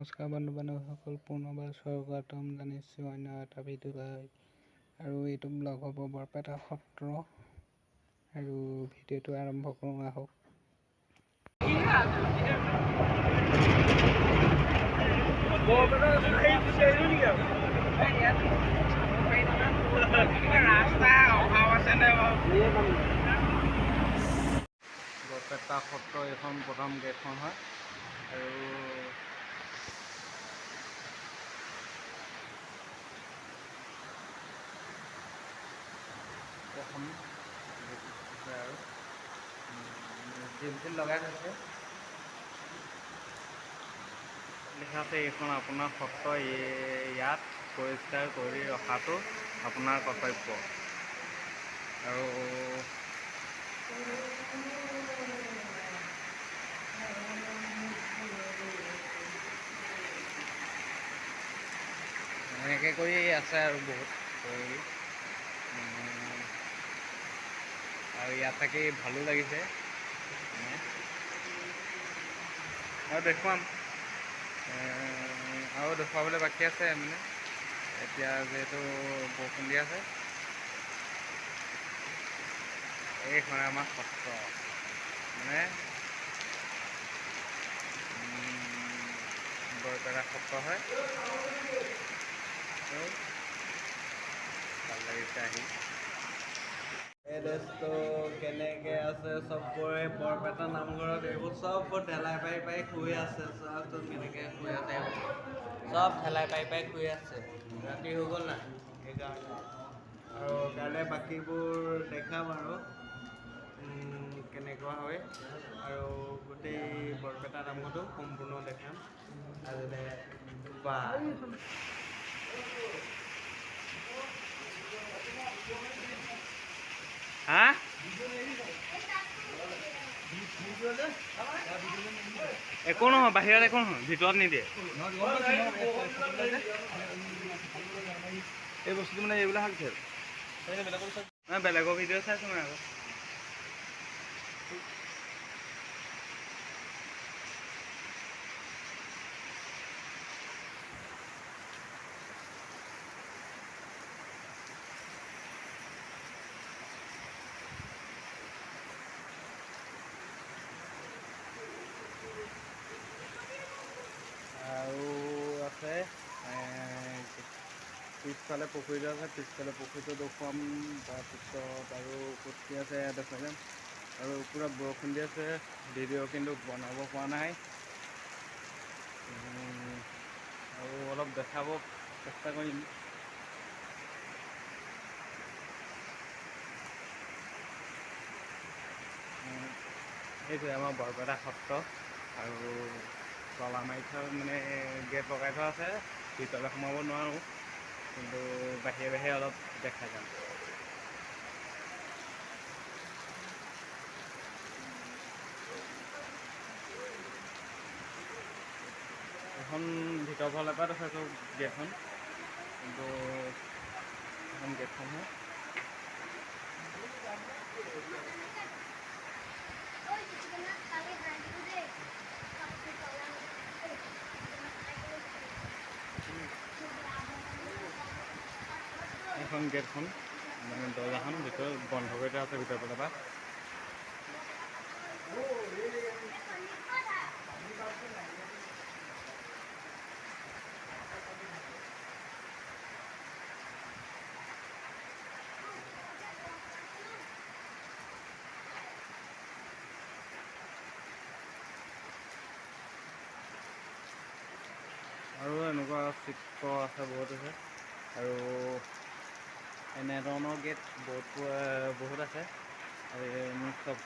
নমস্কাৰ বন্ধু-বান্ধৱীসকল, পুনৰবাৰ স্বাগতম জনাইছোঁ অন্য এটা ভিডিঅ'লৈ। আৰু এইটো ব্লগ হ'ব বৰপেটা সত্ৰ। আৰু ভিডিঅ'টো আৰম্ভ কৰোঁ আহক। বৰপেটা সত্ৰ এইখন প্ৰথম গেটখন হয়। আৰু এখন আৰু জিল লগাই থৈছে, লিখা আছে এইখন আপোনাৰ সত্ৰ, ইয়াত পৰিষ্কাৰ কৰি ৰখাটো আপোনাৰ কৰ্তব্য। আৰু এনেকৈ কৰি আছে আৰু বহুত কৰি। আৰু ইয়াত থাকি ভালো লাগিছে। আৰু দেখুৱাম, আৰু দেখুৱাবলৈ বাকী আছে মানে। এতিয়া যিহেতু বৰষুণ দি আছে, এইখন আমাৰ সত্ৰ মানে বৰপেটা সত্ৰ হয়। ভাল লাগিছে আহি। এই ড্ৰেছটো কেনেকৈ আছে চববোৰে বৰপেটা নামঘৰত, এইবোৰ চববোৰ ঢেলাই পাৰি শুই আছে। চবটো কেনেকৈ শুই আছে, চব ঢেলাই পাৰি শুই আছে। ৰাতি হৈ গ'ল না, সেইকাৰণে। আৰু কাইলৈ বাকীবোৰ দেখাম আৰু কেনেকুৱা হয়। আৰু গোটেই বৰপেটা নামঘৰটো সম্পূৰ্ণ দেখাম আজিলৈ। বা হা একো নহয়, বাহিৰত একো নহয়, ভিতৰত নিদিয়ে। এই বস্তুটো মানে এইবিলাক বেলেগৰ ভিডিঅ' চাইছোঁ মানে আকৌ। আৰু আছে পিছফালে পুখুৰীটো আছে, পিছফালে পুখুৰীটো দেখুৱাম। তাৰপিছত আৰু পুঠি আছে দেখুৱাই যাম। আৰু পূৰা বৰষুণ দি আছে, ভিডিঅ' কিন্তু বনাব পৰা নাই। আৰু অলপ দেখাব চেষ্টা কৰিম। এইটোৱে আমাৰ বৰপেটা সত্ৰ। আৰু তলা মাৰি থোৱা মানে গেট লগাই থোৱা আছে, ভিতৰলৈ সোমাব নোৱাৰোঁ, কিন্তু বাহিৰে বাহিৰে অলপ দেখাই যাম। এখন ভিতৰ ফালৰ পৰা দেখাইছোঁ গেটখন, কিন্তু এখন গেটখনহে। এখন গেটখন মানে দৰ্জাখন ভিতৰত বন্ধ কৰি থোৱা আছে ভিতৰ ফালৰ পৰা। আৰু এনেকুৱা চিত্ৰ আছে, বহুত আছে। আৰু এনেধৰণৰ গেট বহুত আছে। আৰু চব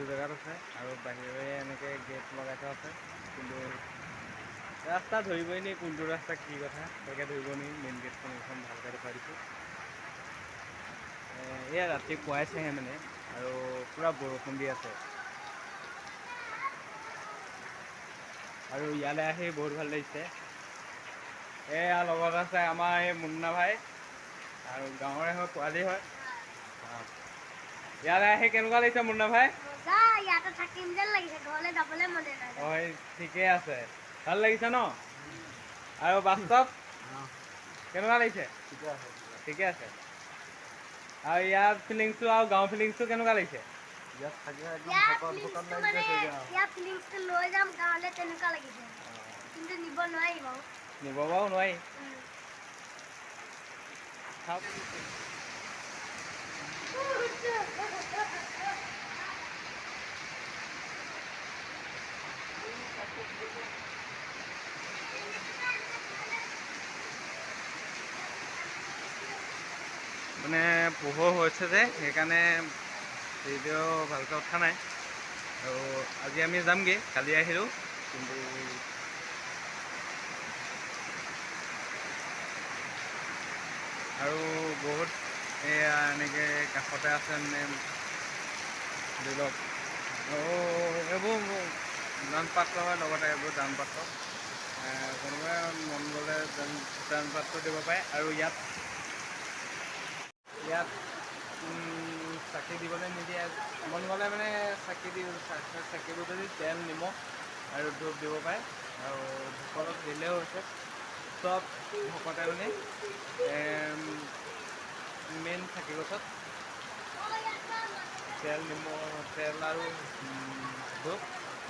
জেগাত আছে। আৰু বাহিৰে এনেকৈ গেট লগাই থোৱা আছে, কিন্তু ৰাস্তা ধৰিবই নি কোনটো ৰাস্তা কি কথা, তাকে ধৰিব নি। মেইন গেটখন এইখন ভালকৈ দেখুৱাই দিছোঁ। এয়া ৰাতিপুৱাইছেহে মানে, আৰু পূৰা বৰষুণ দি আছে। আৰু ইয়ালৈ আহি বহুত ভাল লাগিছে। এয়া লগত আছে আমাৰ এই মুন্না ভাই, আৰু গাঁৱৰে হয়, পোৱালি হয়। ইয়ালৈ আহি কেনেকুৱা লাগিছে মুন্না ভাই? ইয়াতে থাকিম যেন লাগিছে, ঘৰলৈ যাবলৈ মনে নাই। হয়, ঠিকে আছে। ভাল লাগিছে ন? আৰু বাস্তৱ কেনেকুৱা লাগিছে? ঠিকে আছে। আৰু ইয়াৰ ফিলিংছটো আৰু গাঁৱৰ ফিলিংছটো কেনেকুৱা লাগিছে? ইয়াত থাকি একদম ভকত লাগিছে। ইয়াৰ ফিলিংছটো লৈ যাম গাঁৱলৈ তেনেকুৱা লাগিছে, কিন্তু নিব নোৱাৰি বাৰু। নিব বাৰু নোৱাৰি। মানে পোহৰ হৈছে যে সেইকাৰণে ভিডিঅ' ভালকৈ উঠা নাই। আৰু আজি আমি যামগৈ, কালি আহিলোঁ কিন্তু আৰু বহুত এয়া এনেকৈ কাষতে আছে মানে ধৰি লওক এইবোৰ দান পাত্ৰ হয়, লগতে এইবোৰ দান পাত্ৰ কোনোবাই মন গ'লে দান পাত্ৰ দিব পাৰে। আৰু ইয়াত চাকি দিবলৈ নিদিয়ে, মন গ'লে মানে চাকিবোৰ যদি তেল নিমখ আৰু ধূপ দিব পাৰে। আৰু ভকতক দিলেও হৈছে। চব ভকতে মানে মেইন চাকি গছত তেল আৰু ধূপ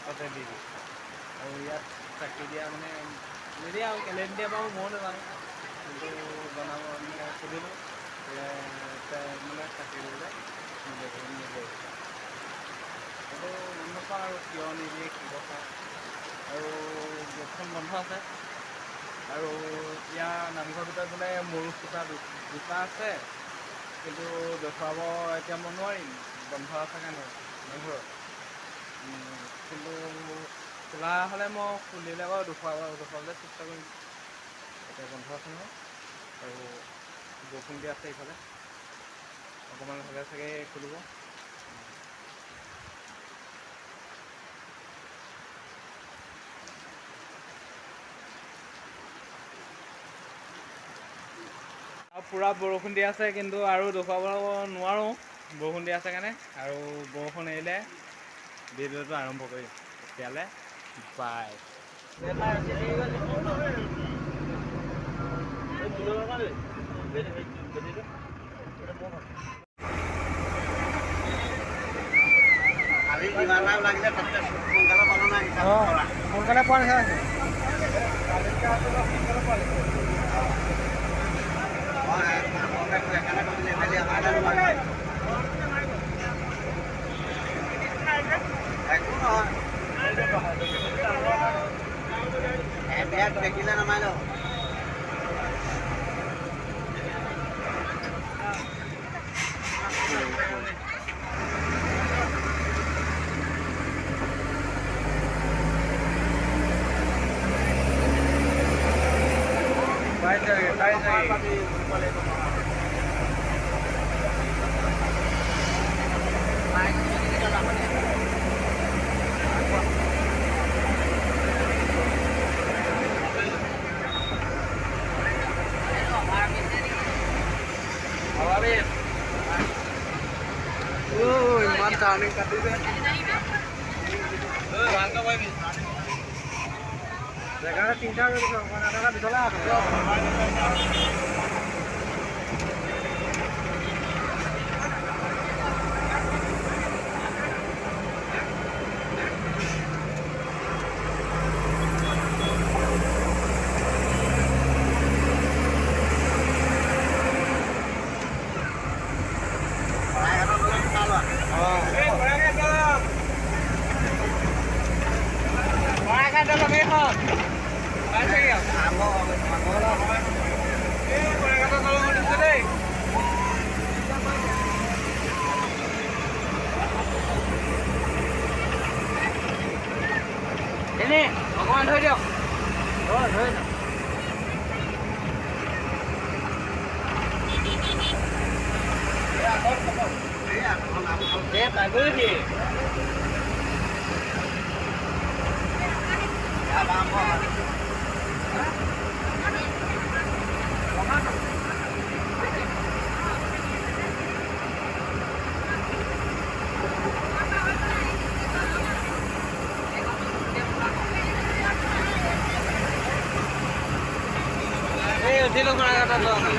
তাতে দি দিয়ে। আৰু ইয়াত চাকি দিয়া মানে নিদিয়ে আৰু কেলে নিদিয়ে বাৰু ময়ো নাজানো, কিন্তু বনাব মানে সুধিলোঁ মানে চাকি দিবলৈ নিদিয়ে। সেইটো গম নাপাওঁ আৰু কিয় নিদিয়ে কি কথা। আৰু গেটখন বন্ধ আছে। আৰু ইয়াৰ নামঘৰৰ ভিতৰত বোলে মূল খুঁটা দুটা আছে, কিন্তু দেখুৱাব এতিয়া মই নোৱাৰিম, বন্ধ আছে কাৰণে নামঘৰত। কিন্তু খোলা হ'লে মই খুলিলে বাৰু দেখুৱাবলৈ চেষ্টা কৰিম। এতিয়া বন্ধ আছে নহয়। আৰু বৰষুণ দি আছে ইফালে, অকণমান হ'লে চাগে খুলিব। আৰু পূৰা বৰষুণ দি আছে, কিন্তু আৰু দেখুৱাব নোৱাৰোঁ বৰষুণ দি আছে কাৰণে। আৰু বৰষুণ এৰিলে ভিডিঅ'টো আৰম্ভ কৰিম। তেতিয়ালৈ বাই। সোনকালে পোৱা নিচিনা দেখিলে নামাৰিল ইমান টাৰ্ণিং কাটিছে। জেগাতে তিনিটা ভিতৰলৈ আছে। অকণমান ধৰি দিয়ক। ধৰি দিয়ক। পাগলহি উঠিলো শৰাইঘাটত যোৱা নাই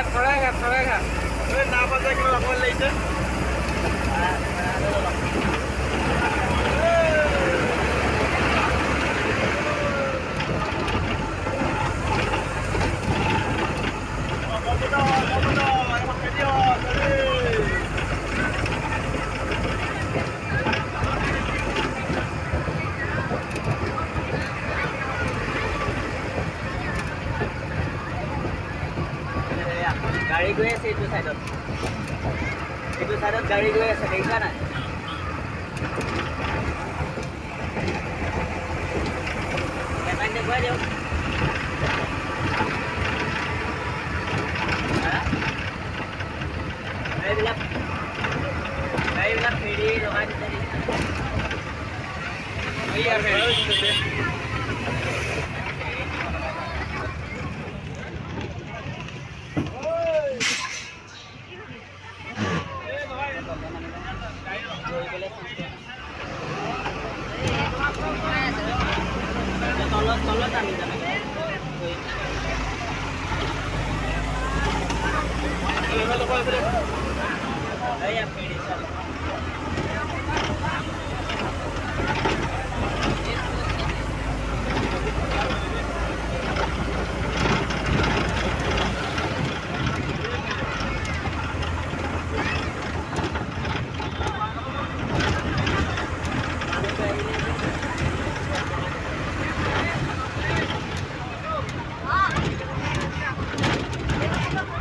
শৰাইঘাট গাড়ী গৈ আছে এইটো চাইডত গাড়ী গৈ আছে দেখিছা নাই এটাক দেখুৱাই দিয়ক গাড়ীবিলাক ফেৰি লগাই দিছে তলত আনি যাম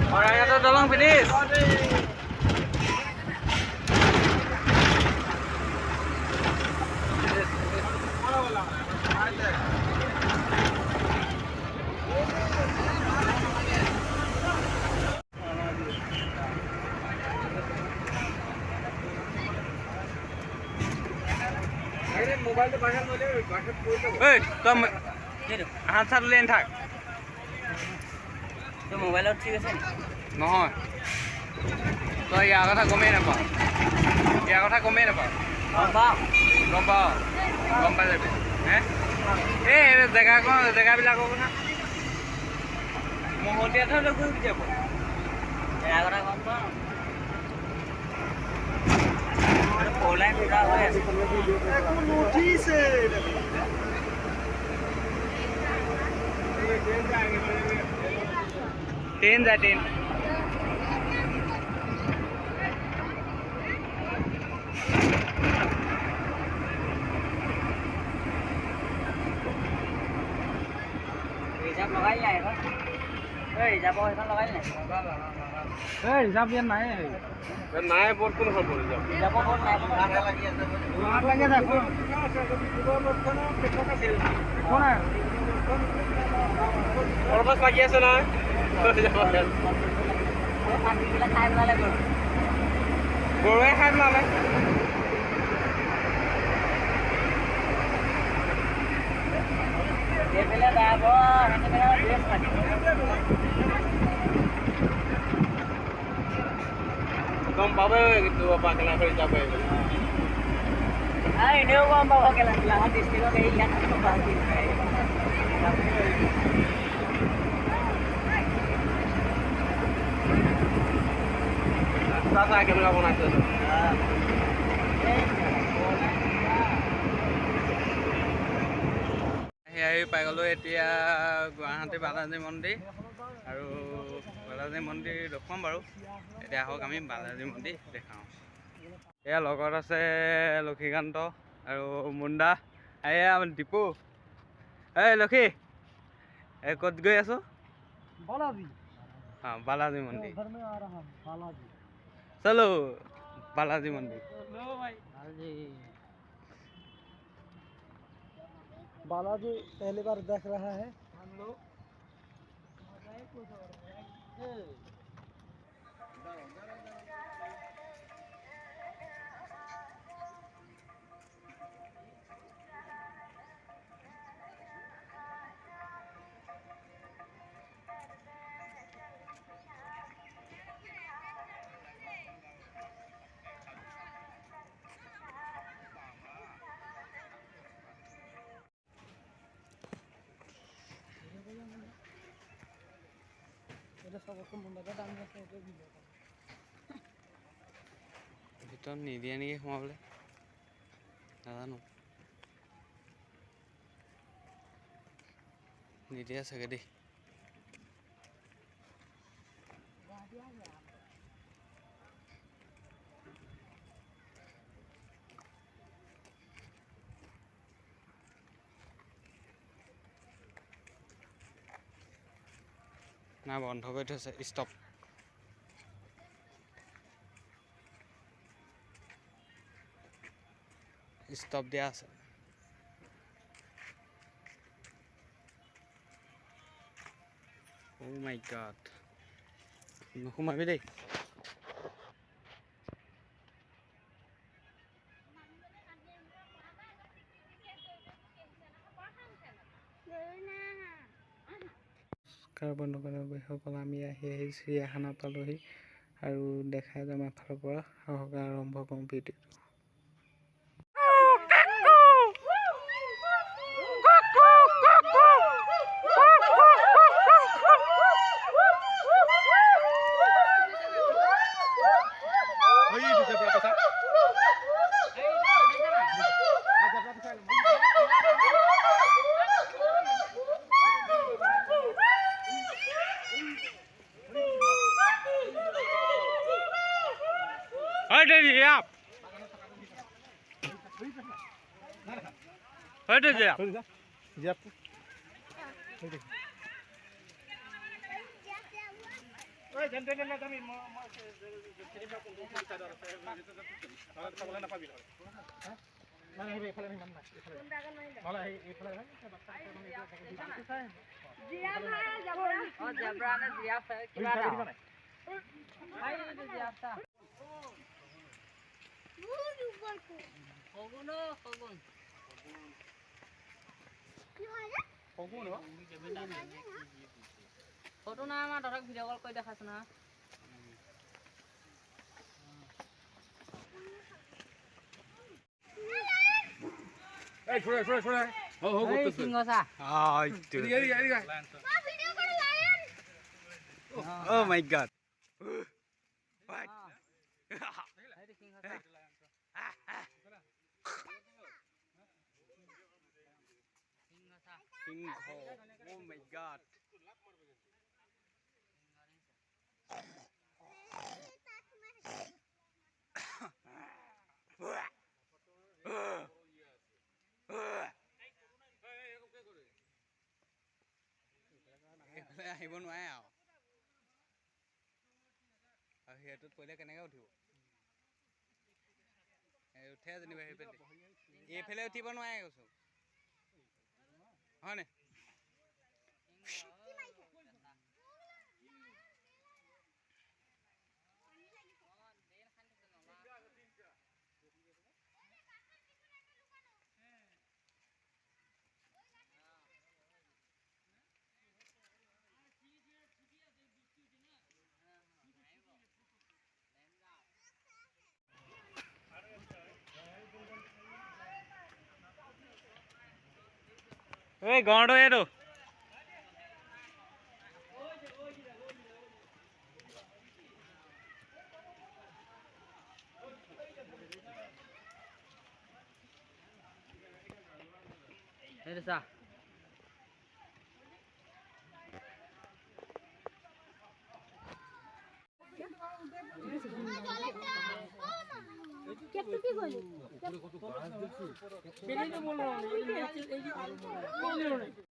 শৰাইঘাটৰ দলং ফিনিছ তই হাত চাত উলিয়াই থাক তোৰ মোবাইলত ঠিক আছে নহয় তই ইয়াৰ কথা গমেই নাপাওঁ গম পাওঁ গম পাই যাবি হে এই জেগাবিলাকৰ কথা মহতিয়াত হ'লে গৈ যাব কথা গম পাওঁ পলাই ফুটা হৈ আছে ট্ৰেইন যায় ট্ৰেইন ৰিজাৰ্ভ লগাই নাই এখন ৰিজাৰ্ভৰ সেইখন লগাই নাই ৰিজাৰ্ভ ইয়াত নাই নাই বৰ্ড কোন হ'ল ৰিজাৰ্ভৰ বৰ্ড নাই অলপ লাগি আছে নহয় পানীবিলাক খাই পেলালে গৰুৱে খাই পেলালে এইফালে যাব সেইফালে ড্ৰেছ লাগে গম পাবই কিন্তু পাকেলা হৈ যাব এনেও গম পাব কেলা গোলাঘাট ডিষ্ট্ৰিক্টত এই ইয়াত ৰাস্তা কেনেকুৱা বনাইছে আহি পাই গ'লোঁ এতিয়া গুৱাহাটী বালাজী মন্দিৰ আৰু বালাজী মন্দিৰ দেখুৱাম বাৰু এতিয়া আহক আমি বালাজী মন্দিৰ দেখাওঁ এয়া লগত আছে লক্ষীকান্ত আৰু মুণ্ডা এয়া দীপু এই লক্ষী এই ক'ত গৈ আছো বালাজী মন্দিৰ চলো বালাজী মন্দিৰ बालाजी पहली बार देख रहा है हम लोग। ভিতৰত নিদিয়ে নেকি সোমাবলৈ নাজানো নিদিয়ে চাগে দেই না বন্ধ কৰি থৈছে ষ্টপ ষ্টপ দিয়া আছে Oh my god নোসোমাবি দেই বন্ধু বান্ধৱীসকল আমি আহি চিৰিয়াখানা পালোহি আৰু দেখাই যাম এফালৰ পৰা সাহসে আৰম্ভ কৰোঁ ভিডিঅ'টো Hadi yap. Hadi yap. Yap. Oi, jangan jangan kami mau cerita untuk kita ada kalau kita boleh apa bilang? Hah? Mana ini kalau ini mana? Malah ini kalau ini giraffe zebra Oh, zebra na giraffe kiba da. Ai ni giraffe. বহুত উপৰটো Hogun no, hogun. কি হয় রে Kogun no? Photo na ma dorok video call koi dekhas na. Hey, sure. Ei singo sa. Ay, মা video করে lion oh my god what Ei singo sa. Singo sa. King Kong oh my god আহিব নোৱাৰে আৰু সিহঁতত পৰিলে কেনেকৈ উঠিব উঠে যেনিবা সেইফালে এইফালে উঠিব নোৱাৰে কৈছোঁ হয়নে এই গড়টো এইটো Ei sa. কেপটো কি কইলি Ini